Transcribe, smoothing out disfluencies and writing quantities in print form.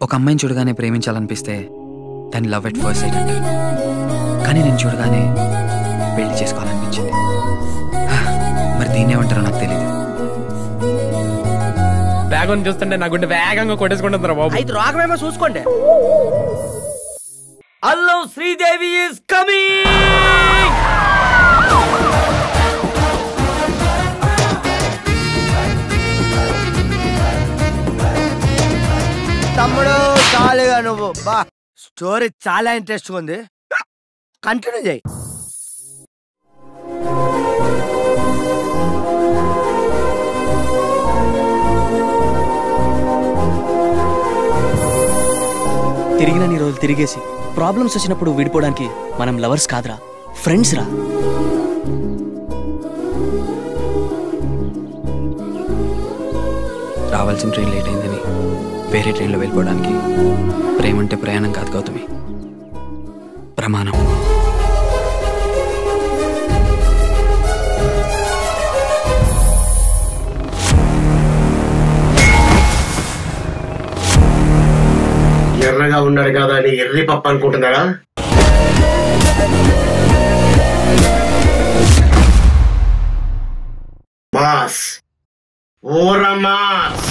ఒక అమ్మాయిని చూడగానే ప్రేమించాలనిపిస్తే దాన్ని లవ్ ఎట్ ఫస్ట్ సైట్ అంటారు. కానీ నేను చూడగానే పెళ్లి చేసుకోవాలనిపించింది. మరి దీన్ని ఏమంటారో నాకు తెలియదు. బ్యాగ్ చూస్తుంటే నా గుండె వేగంగా కొట్టేసుకుంటుందిరా బాబు. అయితే రాఘవేమో చూసుకోండి. Hello Sridevi is coming. తమ్ముడు చాలుగా నువ్వు బా. స్టోరీ చాలా ఇంట్రెస్ట్గా ఉంది, కంటిన్యూ చేయి. తిరిగినన్ని రోజులు తిరిగేసి ప్రాబ్లమ్స్ వచ్చినప్పుడు విడిపోవడానికి మనం లవర్స్ కాదురా, ఫ్రెండ్స్ రా. రావాల్సిన ట్రైన్ లేట్ అయిందని వేరే ట్రైన్లో వెళ్ళిపోవడానికి ప్రేమ అంటే ప్రయాణం కాదు గౌతమి, ప్రమాణం. ఎర్రగా ఉన్నాడు కదా అని ఎర్రి పప్పు అనుకుంటున్నారా? మాస్ ఓర మాస్.